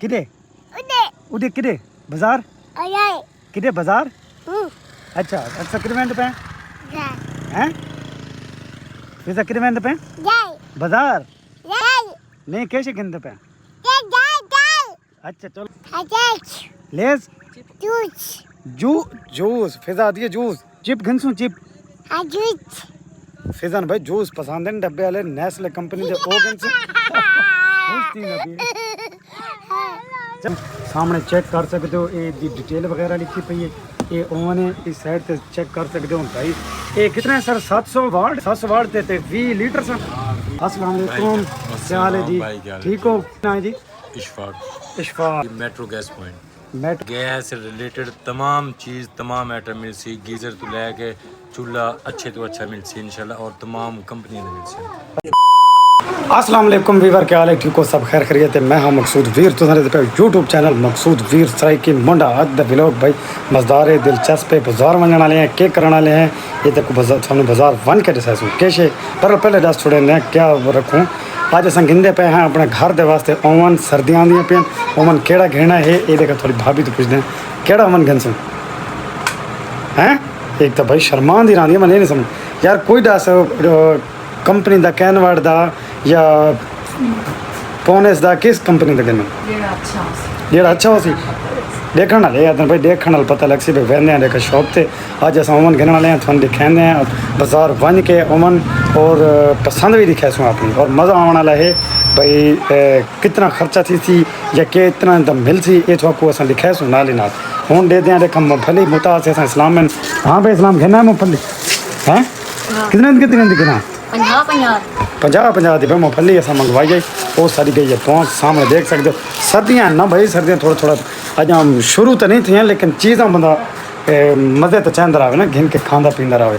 किधे उधे किधे बाजार किधे बाजार अच्छा अच्छा किधे वेंदे पे हैं फिर किधे वेंदे पे बाजार नहीं कैसे गिनते पे अच्छा चलो लेस जूस फिजा दिए जूस चिप गिनसू चिप फिजान भाई जूस पसंद है डब्बे वाले नेस्ले कंपनी के ओ गिनसू सामने चेक कर सकते हो ये डिटेल वगैरह लिखी पई है ये ओवन है इस साइड से चेक कर सकते हो भाई ये कितने है सर 700 वाट देते 20 लीटर सर। अस्सलाम वालेकुम क्या हाल है जी ठीक हो ना जी Ishfaq metro gas point gas से रिलेटेड तमाम चीज़ तमाम आइटम मिल सी गीज़र तो लैके चूल्हा अच्छे तो अच्छा मिल सी इंशाल्लाह और तमाम कंपनियां मिल सी। अस्सलाम वालेकुम वीवर क्या हाल है ठीक हो सब खैर खैरियत है मैं हाँ मकसूद वीर तो यूट्यूब चैनल मकसूद वीर सराय की मुंडा अज द व्लॉग भाई मज़ेदार दिलचस्प है बाजार वजन वाले हैं केक करने वाले हैं ये तक सामने बाजार वन के दसा कैसे पर पहले दस थोड़े ने क्या रखूँ अज अस गिनते पे हैं अपने घर के वास्ते ओवन सर्दियाँ दी पे ओवन केड़ा घेना है ये देखा थोड़ी भाभी तो पुछते हैं केड़ा ओवन गिनसूँ हैं एक तो भाई शर्मा दी रही मैं नहीं समझ यार कोई दस कंपनी का कैनवर्ड का या पोनेस का किस कंपनी का गिनना जेड़ा अच्छा हो सी देखने वाले यार भाई देखने वाले पता लग सी भाई वहने देख शॉप से अज अस ओवन गिनने वाले हैं थोड़ा दिखाने हैं बाजार वन के ओवन और पसंद भी दिखा सूँ अपनी और मज़ा आने वाला है भाई कितना खर्चा थी सी या कि इतना दम मिल सी ये तो अस लिखा सूँ नाल ही नाल हूँ दे दें देख मूँगफली मुता से इस्लाम में हाँ भाई इस्लाम गिना मूँगफली हैं कितने कितने गिना 50 दी मूँगफली अस मंगवाई गई वो सारी गई है पहुँच सामने देख सकते हो सर्दियाँ ना भाई सर्दियाँ थोड़ा अज शुरू तो नहीं थी लेकिन चीज़ा बंदा मज़े तो चाहता रहे ना घिन के खाँदा पींदा रहे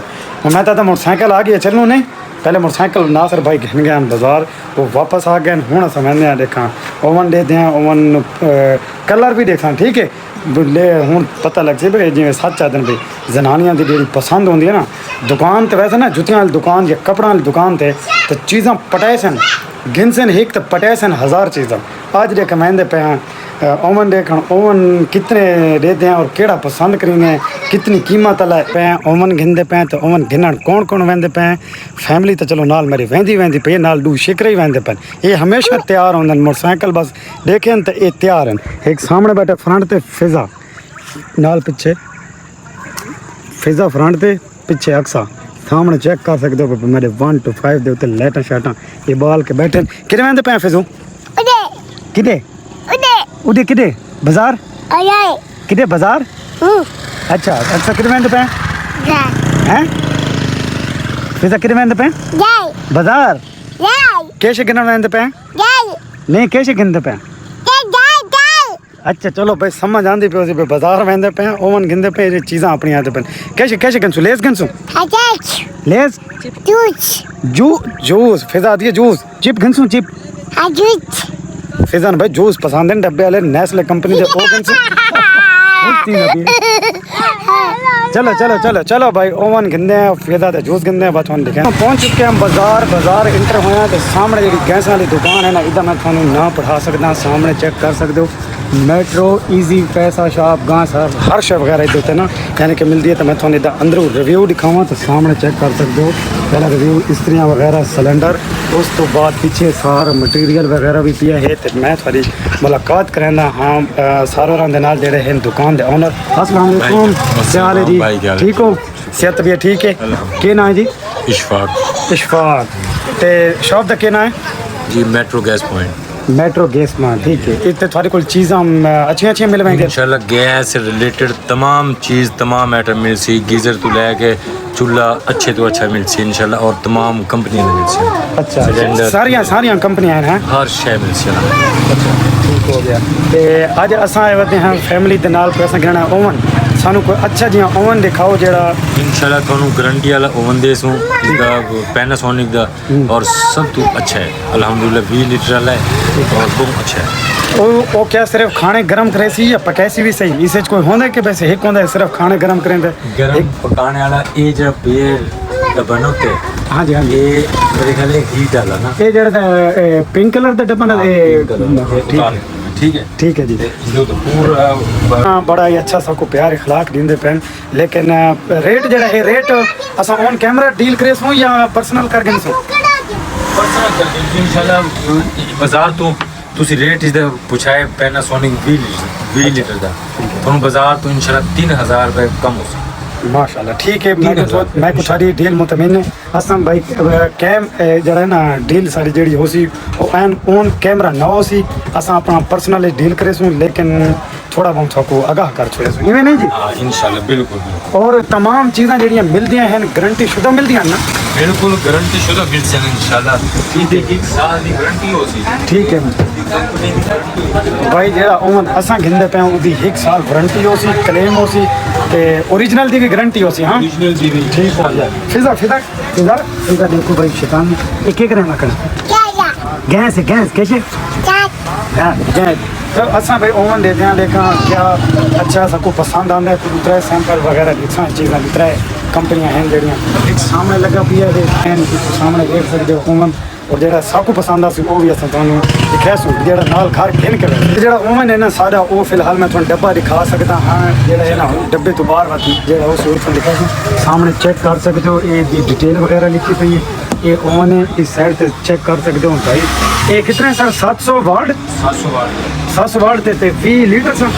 मैं तो मोटरसाइकिल आ गई चलूँ नहीं पहले मोटरसाइकिल नासर भाई घिन गए बाजार वो वापस आ गए हूँ समझने देखा ओवन दे दें ओवन कलर भी देखा ठीक है ले हूँ पता लग सी भाई जिमें सच आदन भाई जनानियां की जी पसंद होंगी है ना दुकान तो वैसे ना जुतियां वाली दुकान या कपड़ा वाली दुकान थे तो चीज़ा पटाए सन गिन सन एक तो पटाए सन 1000 चीज़ा अज देख महंगे पे हैं ओवन देख ओवन कितने देते हैं और केड़ा पसंद करेंगे कितनी कीमत वाला पे हैं ओवन गिनते पे तो ओवन गिनन कौन कौन वहंदे पे हैं फैमिली तो चलो नाल मेरी वहंदी पे नाल दू शिकरे ही वहंदे पे ये हमेशा तैयार होंगे मोटरसाइकिल बस देखें तो ये तैयार हैं एक सामने बैठे फ्रंट ते फिजा नाल पिछे फिजा फ्रंट ते पिछे अक्सा सामने चेक कर सकते हो मेरे 1 to 5 दे उत्ते लाइटां शाटां ये बाल के बैठे किधे वहंदे पे फिजू किधे उधे किधे बाजार किधे बाजार अच्छा अच्छा किधे वहंदे पे हैं फिजा किधे वहंदे पे बाजार कैसे गिनन वहंदे पे नहीं कैसे गिनते पे अच्छा चलो भाई समझ आंदी पे उसी पे बाजार वहंदे पे ओवन गिनते पे ये चीज़ां अपनी आते पे कैसे कैसे गिनसू लेस गिनसू लेस जूस फिजा दिए जूस चिप गिनसू चिप फिजान भाई जूस पसंद है डब्बे वाले नेस्ले कंपनी के ओ गिनसू चलो चलो चलो चलो भाई ओवन गिनते हैं फिजा ते जूस गिनते हैं बस हम दिखे पहुंच चुके हैं बाजार इंटर होया तो सामने जी गैस वाली दुकान है ना इधर मैं थोड़ा ना पढ़ा सकता सामने चेक कर सकते हो मेट्रो ईजी पैसा शॉप गां सर हर शय वगैरह इधर होते ना यानी कि मिलती है तो मैं थोड़ा इधर अंदरों रिव्यू दिखावा तो सामने चेक कर सकते हो पहला रिव्यू इस्त्रियाँ वगैरह सिलेंडर उस तो बाद पीछे सारा मटीरियल वगैरह भी पिया है तो मैं थोड़ी मुलाकात करना हाँ सारों नाल जेडे हैं दुकान के ओनर अस्सलाम वालेकुम क्या हाल है जी ठीक हो सेहत भी ठीक है क्या नाम है जी इशफाक ते शॉप का क्या नाम है जी मेट्रो गैस पॉइंट ठीक है इतने थोड़ी कोई चीज़ अच्छी मिल पाएंगे इंशाल्लाह गैस से रिलेटेड तमाम चीज़ तमाम आइटम मिल सी गीज़र तो लैके चूल्हा अच्छे तो अच्छा मिल सी इंशाल्लाह और तमाम कंपनियां मिल सी अच्छा सारियां कंपनियां हैं हर शय मिल सी अच्छा ठीक हो गया ते अज असां आए होते हैं फैमिली के नाल पे असां गिनना ओवन सानू कोई अच्छा जिहा ओवन दिखाओ जेड़ा इंशाल्लाह थानू गारंटी वाला ओवन देसूं पैनासोनिक दा और सब तो अच्छा है अल्हम्दुलिल्लाह 20 लीटर वाला है और बहुत अच्छा है वो क्या सिर्फ खाने गरम करे सी या पकाए सी भी सही इस कोई होंदा कि वैसे एक होंदा सिर्फ खाने गरम करें गरम पकाने वाला ये जो पेड़ डब्बा होते हाँ जी ये मेरे ख्याल हीट वाला ना ये जरा पिंक कलर का डब्बा ना ठीक ठीक है जी जो तो पूरा हाँ बड़ा ही अच्छा सबको प्यार इखलाक दींदे पैन लेकिन रेट जड़ा है रेट असां ऑन कैमरा डील करे सो या पर्सनल करके सो पर्सनल करके इंशाल्लाह बाजार तो ਤੁਸੀਂ ਰੇਟ ਇਸ ਦਾ ਪੁੱਛਾਏ ਪੈਨਾਸੋਨਿਕ 20 ਲੀਟਰ ਦਾ ਤੁਹਾਨੂੰ ਬਾਜ਼ਾਰ ਤੋਂ इंशाल्लाह 3000 रुपए कम हो सकता माशाल्लाह ठीक है मैं कुछ सारी डील मुतमिन है असम भाई कैम जरा ना डील सारी जड़ी हो सी एन ऑन कैमरा ना हो सी असा अपना पर्सनल डील करे सो लेकिन थोड़ा बहुत सबको आगाह कर छोड़े सो इवें नहीं जी हाँ इंशाल्लाह बिल्कुल और तमाम चीज़ां जड़ियां मिलदियां हैं गारंटी शुदा मिलदियां ना बिल्कुल गारंटी शुदा मिल सन इंशाल्लाह ये 1 साल की गारंटी हो सी ठीक है कंपनी की गारंटी भाई जरा ओवन असा गिंदे पे उदी 1 साल वारंटी हो सी क्लेम हो सी ते ओरिजिनल दी भी गारंटी हो सी हां ओरिजिनल जी भी ठीक हो गया फिजा देखो भाई शैतान एक एक रहना कर गैस कैसे गैस तो असा भाई ओवन देते हैं देखा क्या अच्छा सबको पसंद आंदा है तो दूसरा सैंपल वगैरह दिखा चीज़ां दूसरा कंपनियां हैं जड़ियां एक सामने लगा पिया है सामने देख सकते हो ओवन और जेड़ा सबको पसंद आ सी वो भी असां तुहानू दिखा सू जेड़ा नाल घर गिन के जेड़ा ओवन है ना सादा वो फिलहाल मैं तुहानू डब्बा दिखा सकता हाँ जेड़ा है ना डब्बे तो बाहर वाली जेड़ा उस सूरत दिखा सी सामने चेक कर सकते हो ये डिटेल वगैरह लिखी पई है ये ओवन है इस साइड से चेक कर सकते हो भाई ये कितने सर 700 वाट 700 वाट ते 20 लीटर सर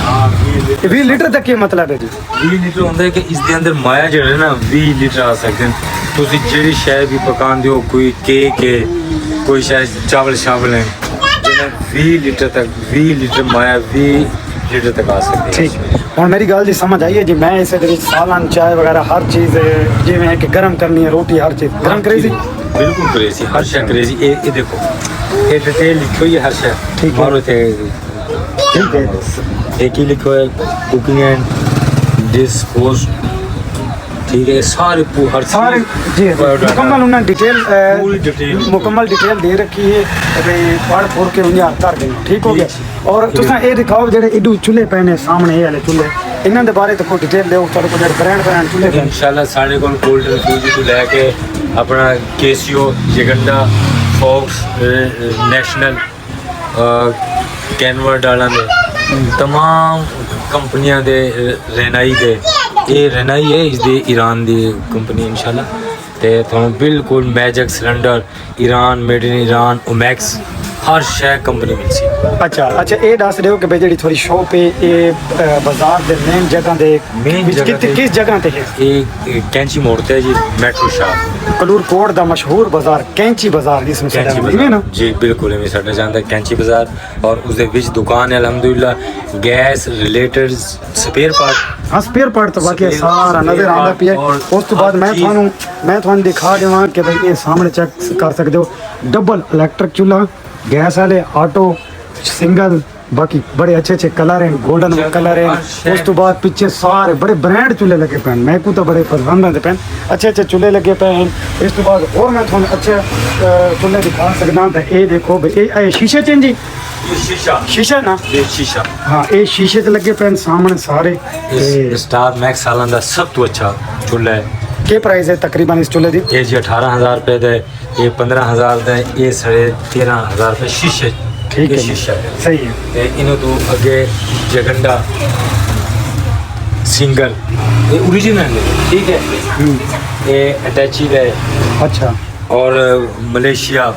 20 लीटर तक की मतलब है जी 20 ਲੀਟਰ ਹੁੰਦਾ ਹੈ ਕਿ ਇਸ ਦੇ ਅੰਦਰ ਮਾਇਆ ਜਿਹੜਾ ਹੈ ਨਾ 20 ਲੀਟਰ ਆ ਸਕਦੇ ਨੇ ਤੁਸੀਂ ਜਿਹੜੀ ਸ਼ੈ ਵੀ ਪਕਾਉਂਦੇ ਹੋ ਕੋਈ ਕੇਕ ਹੈ ਕੋਈ ਸ਼ੈ ਚਾਵਲ ਹੈ ਜਿਹਨੇ 20 ਲੀਟਰ ਤੱਕ 20 ਲੀਟਰ ਮਾਇਆ 20 लीटर तक आ सकते हैं ठीक और मेरी गल जी समझ आई है जी मैं इसे सालन चाय वगैरह हर चीज़ जिमें है कि गर्म करनी है रोटी हर चीज़ गर्म करेगी बिल्कुल करेगी हर शय करेगी ये देखो ये डिटेल लिखी हुई है हर शय ठीक है और ठीक है एक ही लिखो है कुकिंग एंड डिस्पोज ठीक है सारे सारे जी मुकम्मल उन्होंने डिटेल पूरी डिटेल मुकम्मल डिटेल दे रखी है भाई पढ़ फोड़ के उन्हें हाथ कर देना ठीक हो गया और तुसा ये दिखाओ जेडे इडू चूल्हे पैने सामने ये वाले चूल्हे इन्हां दे बारे तो कोई डिटेल दो ਤੁਹਾਡੇ ਕੋਲ ਜਿਹੜੇ ब्रांड चूल्हे पैने इंशाल्लाह ਸਾਡੇ ਕੋਲ 골ਡਨ ਫੂਜੀ ਤੋਂ ਲੈ ਕੇ ਆਪਣਾ ਕੇਸੀਓ ਜਗੰਡਾ ਫੌਕਸ ਨੈਸ਼ਨਲ ਕੈਨਵਰਡ ਵਾਲਾਂ ਦੇ तमाम कंपनियां दे रेनाई दे ये रेनाई है इस दे ईरान दी कंपनी इंशाल्लाह ते तुहानू बिल्कुल magic cylinder Iran made in Iran Omax हर शय कंपनी मिल सी अच्छा ये दस दिओ कि भाई जेडी थोड़ी शॉप है ये बाजार दे मेन जगह दे किस जगह ते है ये कैंची मोड़ ते जी मेट्रो शॉप कलूर कोट दा मशहूर बाजार कैंची बाजार जिसमें कैंची बाजार जी बिल्कुल इवें साडा जांदा कैंची बाजार और उसदे विच दुकान है अल्हम्दुलिल्लाह गैस रिलेटेड स्पेयर पार्ट हाँ स्पेयर पार्ट तो बाकी सारा नजर आंदा पिया उस तो बाद मैं थानू दिखा देवां कि भाई ये सामने चेक कर सकते हो डबल इलेक्ट्रिक चूल्हा गैस वाले ऑटो सिंगल बाकी बड़े अच्छे कलर हैं गोल्डन कलर है उस तो बाद पीछे सारे बड़े ब्रांड चूल्हे लगे पे मैं को तो बड़े पसंद आते पे अच्छे चूल्हे लगे पे हैं इस तो बाद और मैं थोड़ा अच्छे चूल्हे दिखा सकता तो ये देखो भाई ये शीशे चेंज जी शीशा ना ये शीशा हाँ ये शीशे ते लगे पे सामने सारे स्टार मैक्स सालां दा सब तो अच्छा चूल्हा है क्या प्राइस है तकरीबन इस चूल्हे की ये जी 18,000 रुपए दे ये 15,000 दे ये 13,500 रुपए शीशे ठीक है शीशा है सही है ते इन्हों तो आगे जगंडा सिंगल ये ओरिजिनल है ठीक है ये अटैची है अच्छा और मलेशिया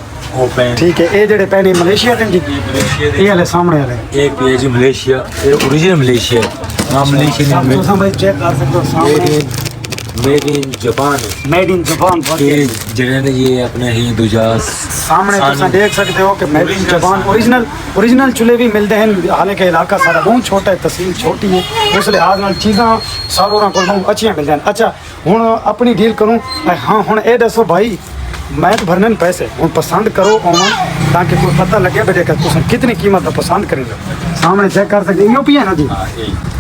ओपन ठीक है ये जेडे पहले मलेशिया के जी ये वाले सामने वाले एक भी है जी मलेशिया ये ओरिजिनल मलेशिया है हाँ मलेशिया में तो भाई चेक कर सकते हो सामने made in Japan made in Japan ये जगह ये अपने ही दूजा सामने तुम देख सकते हो कि मेड इन जापान ओरिजिनल चूल्हे भी मिलते हैं हालांकि इलाका सारा बहुत छोटा है तहसील छोटी है उस लिहाज नाल चीज़ां सारों को बहुत अच्छी मिलती हैं अच्छा हुण अपनी डील करूँ हाँ हुण ये दसो भाई मैं तो भरने पैसे हूँ पसंद करो ओवन ताकि कोई पता लगे बेटे तुम कितनी कीमत का पसंद करेंगे सामने चेक कर सकते यो भी है ना जी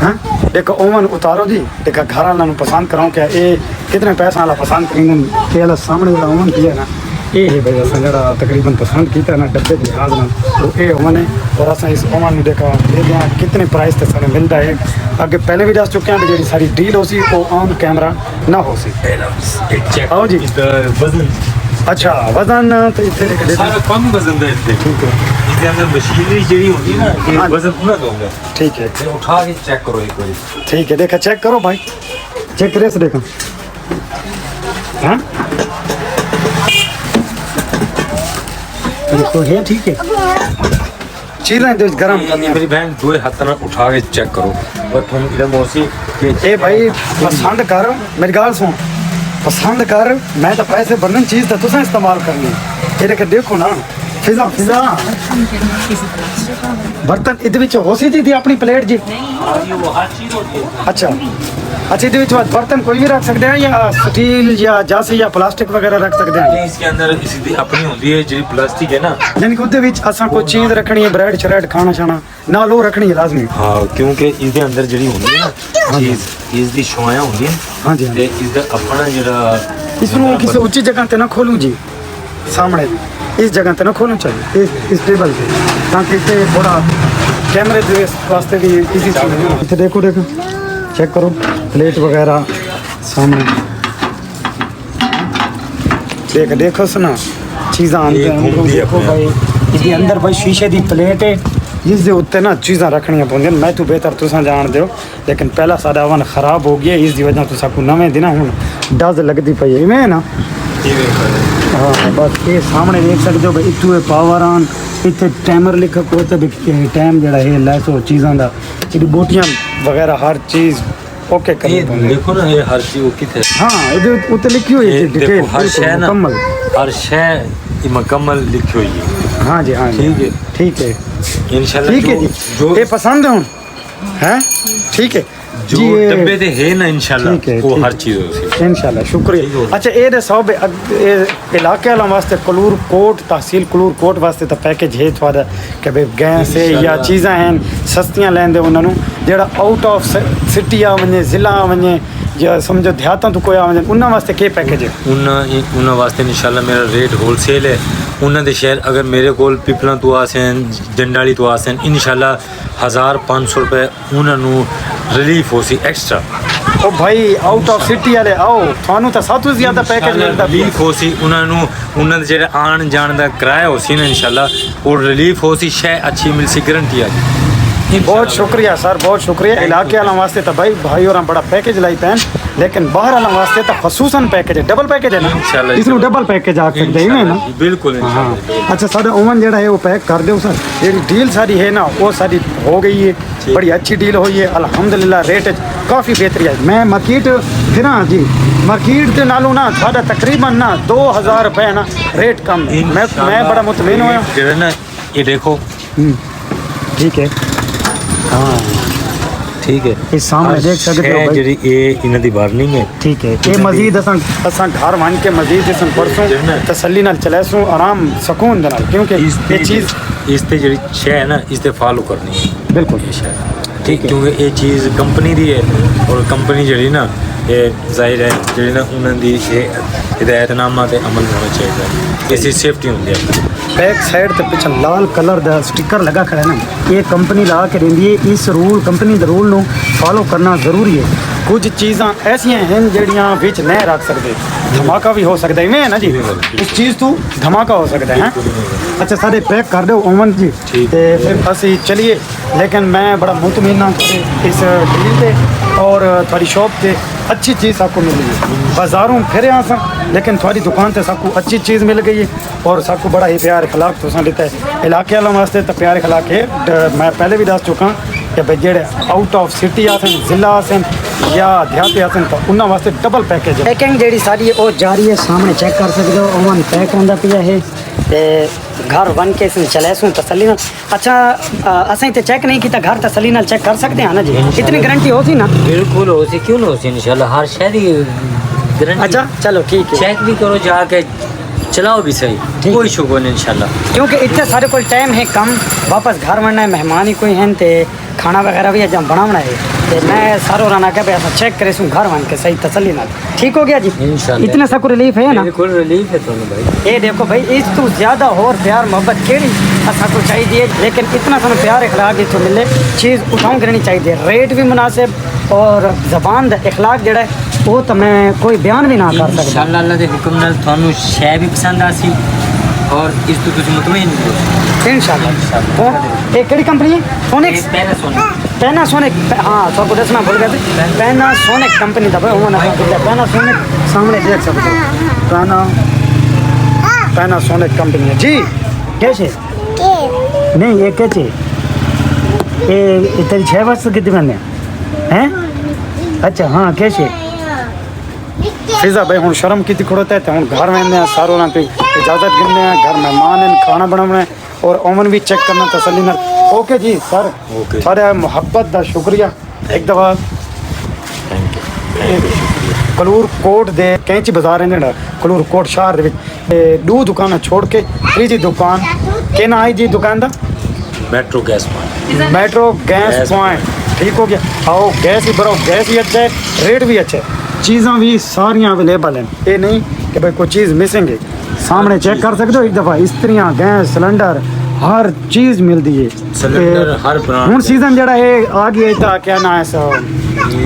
हाँ देखो ओवन उतारो जी देखो घर वालों पसंद कराओ क्या ये कितने पैसा वाला पसंद करेंगे ये सामने वाला ओवन भी है ना ये है भाई असा जरा तकरीबन पसंद किया ना डब्बे के लिहाज में तो ये ओवन है और असा इस ओवन में देखा ये कितने प्राइस तक सारे मिलता है अगे पहले भी दस चुके हैं जी सारी डील हो सी वो ऑन कैमरा ना हो सी आओ जी वजन अच्छा वजन तो इतने सारा कम वजन है ठीक है इसके अंदर मशीनरी ਜਿਹੜੀ ਹੁੰਦੀ ਹੈ ਨਾ ਇਹ ਵਜ਼ਨ ਪੂਰਾ ਦੋਗੇ ठीक है ये उठा के चेक करो एक बार ठीक है देखा चेक करो भाई चेक करे से देखो हाँ देखो है ठीक है चीज़ें तो गरम करनी है मेरी बहन दो हाथ ना उठा के चेक करो और तुम इधर मौसी के ए भाई पसंद कर मेरी गाल सुन पसंद कर मैं तो पैसे बनने चीज़ तो तुसा इस्तेमाल करनी ये देख देखो ना फिजा फिजा बर्तन इहदे विच हो सी थी अपनी प्लेट जी वो हर चीज होती है अच्छा अच्छा इहदे विच बर्तन कोई भी रख सकते हैं या स्टील या जासी या प्लास्टिक वगैरह रख सकते हैं इसके अंदर इसी दी अपनी होती है जी प्लास्टिक है ना यानी कि उहदे विच असां कोई चीज़ रखनी है ब्रेड शरेड खाना शाना ना लो रखनी है लाजमी हाँ क्योंकि इसके अंदर जी होंगी ना चीज इसकी छुआयां होंगी हाँ जी हाँ ते इसका अपना जरा इसमें किसी ऊंची जगह पे ना खोलूं जी सामने इस जगह पे ना खोलना चाहिए इस टेबल पे ताकि इसे थोड़ा कैमरे के वास्ते भी इजी इसे देखो देखो चेक करो प्लेट वगैरह सामने देखो सुना चीज़ां अंदर देखो भाई इसके अंदर भाई शीशे की प्लेट है जिसके उत्ते ना चीज़ां रखनियां पौंदियां मैं तो बेहतर तुसां जान दियो लेकिन पहला साडा ओवन खराब हो गया इसकी वजह तो साकू नवें दिन हुण डज लगती पई है इवें ना हाँ बस ये सामने देख सकते हो भाई इतू पावर ऑन इतने टाइमर लिखा कोई तो भी टाइम जरा है लैसो चीज़ों का जी बोटियाँ वगैरह हर चीज़ ओके करनी पौंदी देखो ना ये हर चीज किथे हाँ ये उत्ते लिखी हुई है डिटेल देखो हर शय ना मुकम्मल हर शय मुकम्मल लिखी हुई है हाँ जी हाँ जी ठीक है इंशाल्लाह ठीक है जी जो ये पसंद है हैं ठीक है जो डब्बे ते है ना इंशाल्लाह वो हर चीज होसी इंशाल्लाह शुक्रिया अच्छा ये दसो इलाके वालों वास्ते कलूर कोट तहसील कलूर कोट वास्ते तो पैकेज है थोड़ा कि भाई गैस है या चीज़ां हैं सस्तियां लेंदे उन्होंने जेड़ा आउट ऑफ सिटी आ वने ज़िला आ वने या समझो देहातां तो कोई आ वने उन्हां वास्ते के पैकेज है उन्हां वास्ते इंशाल्लाह मेरा रेट होलसेल है उन्हां दे शहर अगर मेरे कोल पिपलां तो आसन जंडाली तो आसन इंशाल्लाह 1500 रुपए उन्होंने रिलीफ हो सी एक्स्ट्रा ओ भाई आउट ऑफ सिटी वाले आओ थानू तो सब तो ज्यादा पैकेज मिलता रिलीफ हो सी उन्होंने जेड़ा आन जान दा किराया हो सी ना इंशाल्लाह और रिलीफ हो सी शय अच्छी मिल सी गारंटी आ बहुत शुक्रिया सर बहुत शुक्रिया इलाके वालों वास्ते तो भाई और बड़ा पैकेज लाई पैन लेकिन बाहर वालों वास्ते तो खसूसन पैकेज है डबल पैकेज है ना इसमें डबल पैकेज आ सकते हैं ना बिल्कुल हाँ अच्छा सारा ओवन जेड़ा है वो पैक कर दो सर जी डील सारी है ना वो सारी हो गई है बड़ी अच्छी डील हुई है अल्हम्दुलिल्लाह रेट काफ़ी बेहतरी है मैं मार्केट फिर जी मार्केट के नालों ना साढ़ा तकरीबन ना 2000 रुपये ना रेट कम है मैं बड़ा मुतमईन हुआ ना ये देखो ठीक है हाँ ठीक है इस सामने देख सकते हो भाई ये इन्हां दी वार्निंग है ठीक है ये मजीद असां घर वन के मजीद असां परसों तसल्ली नाल चलेसू आराम सुकून दे नाल क्योंकि ये चीज़ इस ते जेह्ड़ी शै है ना इस ते फॉलो करनी है बिल्कुल ये शै ठीक है क्योंकि ये चीज़ कंपनी दी है और कंपनी जेह्ड़ी ना ये जाहिर है जेह्ड़ी ना उन्हां दी हिदायतनामा ते अमल होना चाहिए इसी सेफ्टी होंदी है बैक साइड ते पिछे लाल कलर दा स्टिकर लगा खड़ा है ना ये कंपनी ला के देंदी है इस रूल कंपनी दे रूल नु फॉलो करना ज़रूरी है कुछ चीज़ां ऐसियां हैं जड़ियां बिच नहीं रख सकते धमाका भी हो सकता है इवें है ना जी इस चीज़ तो धमाका हो सकता है अच्छा सारे पैक कर दो ओवन जी ते फिर असी चलिए लेकिन मैं बड़ा मुतमईन हाँ इस डील ते और थोड़ी शॉप ते अच्छी चीज़ आपको मिल गई है बाज़ारों फिर आसा लेकिन थोड़ी दुकान से सबको अच्छी चीज़ मिल गई है और सबको बड़ा ही प्यार अखलाक तुसां दिता है इलाके वालों वास्ते तो प्यार अखलाक है मैं पहले भी दस चुका कि भाई जेड़े आउट ऑफ सिटी आसन ज़िला आसन या देहाती आसन तो उन्होंने वास्ते डबल पैकेज है पैकिंग जेड़ी सारी है वो जारी है सामने चेक कर सकते हो ओवन पैक होंदा पिया है ते घर बन के इसमें चलेसूँ तसल्ली नाल अच्छा असें तो चेक नहीं किया घर तसल्ली नाल चेक कर सकते हैं ना जी इतनी गारंटी हो सी ना बिल्कुल हो सी क्यों ना हो सी इंशाल्लाह हर शहरी गारंटी अच्छा चलो ठीक है चेक भी करो जाके चलाओ भी सही कोई शुक्र नहीं इंशाल्लाह क्योंकि इतने सारे कोई टाइम है कम वापस घर बनना है मेहमान ही कोई हैं ते खाना वगैरह भी अजम बनाना है तो मैं सारों राना क्या ऐसा चेक करे सूँ घर बन के सही तसल्ली नाल ठीक हो गया जी इतना सा को रिलीफ है ना बिल्कुल रिलीफ है तुम्हें भाई ये देखो भाई इस तो ज़्यादा और प्यार मोहब्बत केड़ी असा को चाहिए लेकिन इतना सारा प्यार इखलाक इतों मिले चीज़ उठाऊँ करनी चाहिए रेट भी मुनासिब और जबान दा इखलाक जड़ा है वो तो मैं कोई बयान भी ना कर सकता इंशाल्लाह अल्लाह दे हुक्म नाल थानू शै भी पसंद आसी और इस तो तुझे मुतमईन हो इंशाल्लाह। ये केड़ी कंपनी है? Sonics, Panasonic. हाँ सबको दसना भूल गए थे। पैनासोनिक कंपनी था भाई, उन्होंने पैनासोनिक सामने देख सकते हो। पैनासोनिक कंपनी है जी। कैसे नहीं ये कैसे ये तेरी 6 वर्ष कितने बंदे हैं? अच्छा हाँ कैसे फिजा भाई हूँ शर्म की खड़ोता है तो हूँ घर में आने सारों ना इजाज़त गिनने हैं, घर मेहमान हैं, खाना बनाना है और ओवन भी चेक करना तसल्ली ना। ओके जी सर, ओके। सारे मुहब्बत का शुक्रिया। एक दफ़ा कलूर कोट दे कैंची बाजार है ना, कलूर कोट शहर दे दो दुकान छोड़ के तीजी दुकान के ना आई जी दुकान दा metro gas point. Metro gas point. ठीक हो गया। आओ गैस ही भरो, गैस भी अच्छा है, रेट भी अच्छा है, चीज़ां भी सारियां अवेलेबल हैं। ये नहीं कि भाई कोई चीज़ मिसिंग है, सामने चेक कर सकते हो एक दफ़ा। इस्त्रियाँ, गैस सिलेंडर हर चीज़ मिलती है। सिलेंडर हर ब्रांड हूँ सीजन जड़ा है आ गया था, क्या ना है सो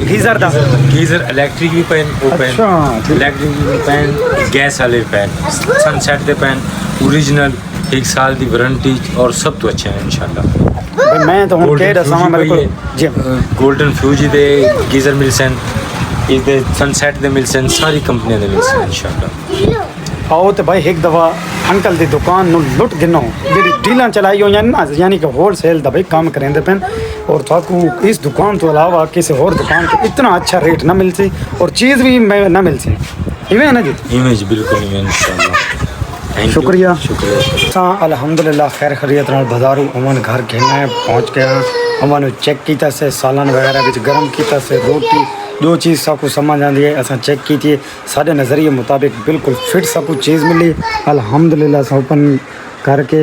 गीज़र दा गीजर इलेक्ट्रिक भी पैन अच्छा, ठीक। इलेक्ट्रिक भी पैन गैस वाले पैन सनसेट दे पैन ओरिजिनल 1 साल की वारंटी और सब तो अच्छे हैं इंशाल्लाह। भाई मैं तो हूँ के दसा मेरे को जी गोल्डन फ्यूजी दे गीजर मिलसन इस दे सनसेट दे मिलसन सारी कंपनियां दे मिलसन इंशाल्लाह। आओ तो भाई एक दफ़ा अंकल की दुकान नु लुट गिनो जी डील चलाई हुई ना, यानी कि होलसेल का भाई काम करेंगे पेन और थाकू इस दुकान तो अलावा किसी और दुकान पर इतना अच्छा रेट ना मिल सी और चीज़ भी ना मिल सी। इवें है ना जी? इमेज बिल्कुल इवें इंशाल्लाह। शुक्रिया। शुक्रिया। अल्हम्दुलिल्लाह खैर खरीत नाल बाजारू अमन घर खेलना है पहुँच गया। अमन चेक किया से सालन वगैरह विच गर्म किया से रोटी जो चीज़ सबको समझ आती है असा चेक की थी, साढ़े नज़रिए मुताबिक बिल्कुल फिट सब कुछ चीज़ मिली अल्हम्दुलिल्लाह। सब ओपन करके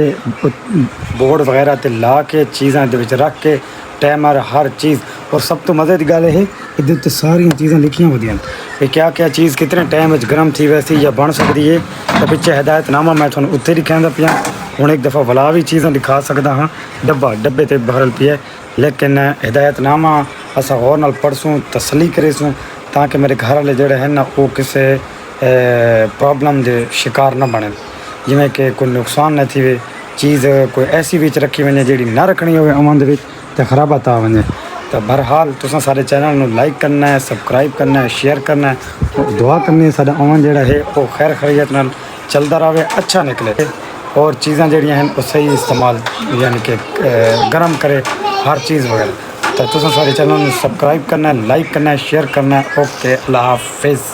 बोर्ड वगैरह ते ला के चीज़ां दे विच रख के टाइमर हर चीज़ और सब तो मज़े की गल है इधर सारिया चीज़ां लिखियां होंदियां कि क्या क्या चीज़ कितने टाइम में गर्म थी वैसी या बन सकती है। तो पिछे हिदायतनामा मैं थोड़ा उत्थे लिखांदा पिया, हूँ एक दफ़ा वाला भी चीज़ां दिखा सकता हाँ। डब्बे ते भरल पिया लेकिन हिदायतनामा असा होर नाल पढ़सूँ तसली करेसूँ ताकि मेरे घर वाले जोड़े हैं ना वो किसी प्रॉब्लम के शिकार न बने, जिमें कि कोई नुकसान न थी चीज़ कोई ऐसी बीच रखी वने जी ना रखनी हो अमन दे तो खराबत आ वने। तो बहरहाल तुसा सारे चैनल में लाइक करना है, सब्सक्राइब करना है, शेयर करना है, दुआ करनी है साडा अमन जोड़ा है वो खैर खैरियत नाल चलता रहे, अच्छा निकले और चीज़ां जड़ियाँ हैं वो सही इस्तेमाल यानी कि गर्म करे हर चीज़ वगैरह। तो तुसा सारे चैनल में सब्सक्राइब करना है, लाइक करना है, शेयर करना है। ओके अल्लाह हाफिज़।